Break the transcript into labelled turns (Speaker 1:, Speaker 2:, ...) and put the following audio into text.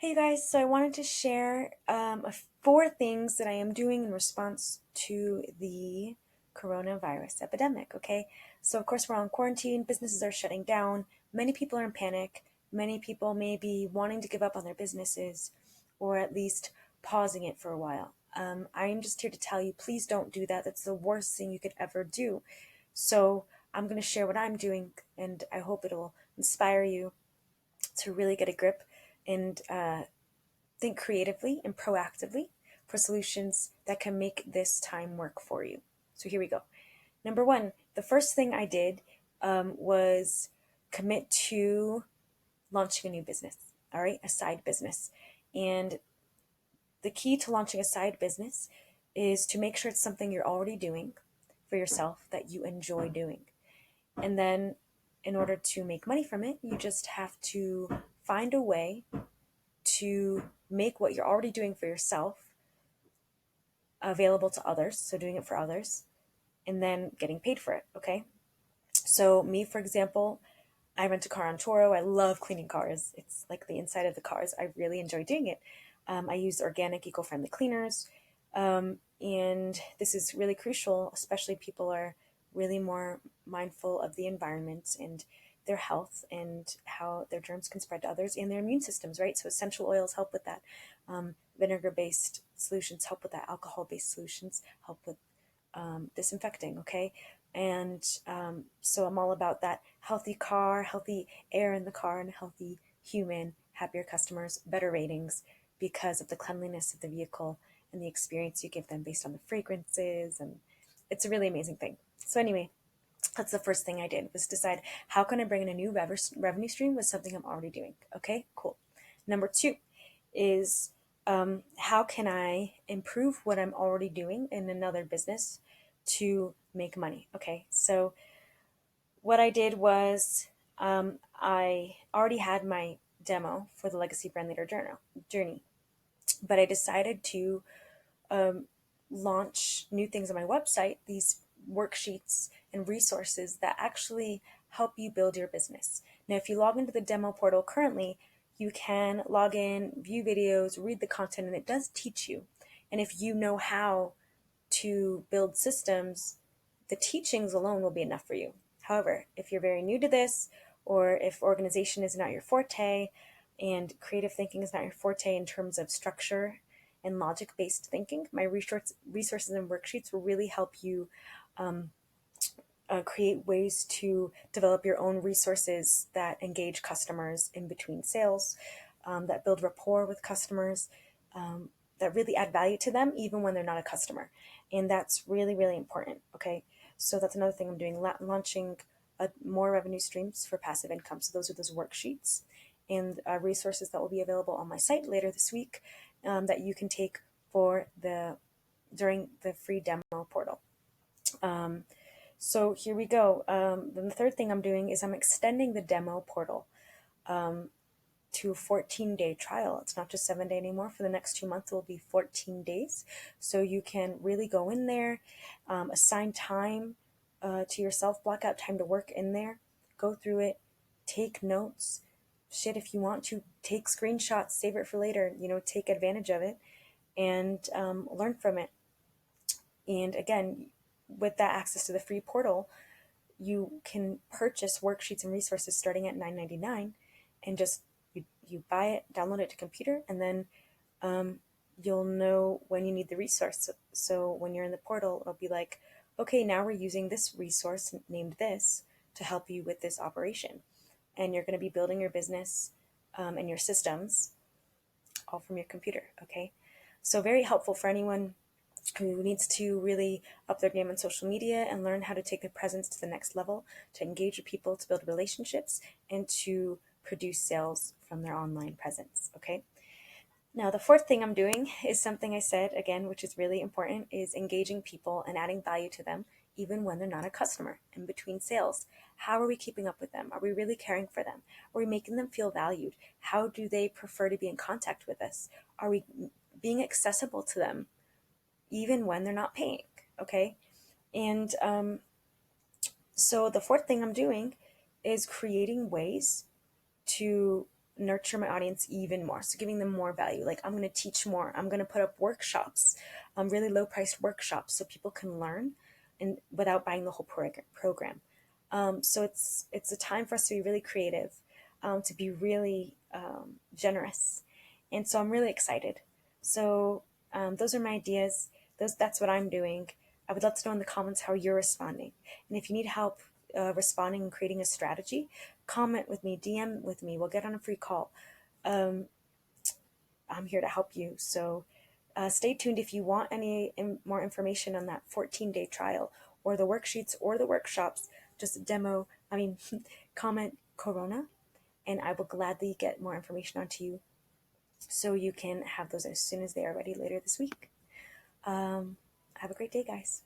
Speaker 1: Hey you guys, so I wanted to share four things that I am doing in response to the coronavirus epidemic, okay? So, of course, we're on quarantine, businesses are shutting down, many people are in panic, many people may be wanting to give up on their businesses or at least pausing it for a while. I'm just here to tell you, please don't do that. That's the worst thing you could ever do. So, I'm going to share what I'm doing, and I hope it'll inspire you to really get a grip and think creatively and proactively for solutions that can make this time work for you. So here we go. Number one, the first thing I did was commit to launching a new business, all right, a side business. And the key to launching a side business is to make sure it's something you're already doing for yourself that you enjoy doing. And then in order to make money from it, you just have to find a way to make what you're already doing for yourself available to others, so doing it for others, and then getting paid for it, okay? So, me, for example, I rent a car on Toro. I love cleaning cars. It's like the inside of the cars. I really enjoy doing it. I use organic, eco friendly cleaners. And this is really crucial, especially people are really more mindful of the environment and their health and how their germs can spread to others and their immune systems, right? So essential oils help with that. Vinegar-based solutions help with that. Alcohol-based solutions help with disinfecting, okay? And so I'm all about that healthy car, healthy air in the car, and healthy human, happier customers, better ratings because of the cleanliness of the vehicle and the experience you give them based on the fragrances. And it's a really amazing thing. So anyway, that's the first thing I did was decide how can I bring in a new revenue stream with something I'm already doing. Okay, cool. Number two is how can I improve what I'm already doing in another business to make money? Okay, so what I did was I already had my demo for the Legacy Brand Leader journey, but I decided to um, launch new things on my website, these worksheets and resources that actually help you build your business. Now, if you log into the demo portal currently, you can log in, view videos, read the content, and it does teach you. And if you know how to build systems, the teachings alone will be enough for you. However, if you're very new to this, or if organization is not your forte, and creative thinking is not your forte in terms of structure and logic-based thinking, my resources and worksheets will really help you create ways to develop your own resources that engage customers in between sales, that build rapport with customers, that really add value to them even when they're not a customer. And that's really, really important. Okay. So that's another thing I'm doing, launching more revenue streams for passive income. So those are those worksheets and resources that will be available on my site later this week that you can take for during the free demo portal. So here we go. Then the third thing I'm doing is I'm extending the demo portal to a 14-day trial. It's not just 7-day anymore. For the next 2 months, it will be 14 days. So you can really go in there, assign time to yourself, block out time to work in there, go through it, take notes. Shit, if you want to, take screenshots, save it for later, take advantage of it and learn from it. And again, with that access to the free portal, you can purchase worksheets and resources starting at $9.99 and just you buy it, download it to computer, and then you'll know when you need the resource. So when you're in the portal, it'll be like, okay, now we're using this resource named this to help you with this operation. And you're going to be building your business and your systems all from your computer, okay? So very helpful for anyone who needs to really up their game on social media and learn how to take their presence to the next level, to engage with people, to build relationships, and to produce sales from their online presence, okay? Now, the fourth thing I'm doing is something I said, again, which is really important, is engaging people and adding value to them, even when they're not a customer, in between sales. How are we keeping up with them? Are we really caring for them? Are we making them feel valued? How do they prefer to be in contact with us? Are we being accessible to them, even when they're not paying, okay? And so the fourth thing I'm doing is creating ways to nurture my audience even more. So giving them more value. Like, I'm going to teach more. I'm going to put up workshops, really low priced workshops, so people can learn and without buying the whole program. So it's a time for us to be really creative, to be really generous, and so I'm really excited. So those are my ideas. That's what I'm doing. I would love to know in the comments how you're responding, and if you need help responding and creating a strategy, comment with me, DM with me. We'll get on a free call. Um, I'm here to help you. So stay tuned if you want any more information on that 14-day trial or the worksheets or the workshops. Just comment Corona, and I will gladly get more information onto you so you can have those as soon as they are ready later this week. Have a great day, guys.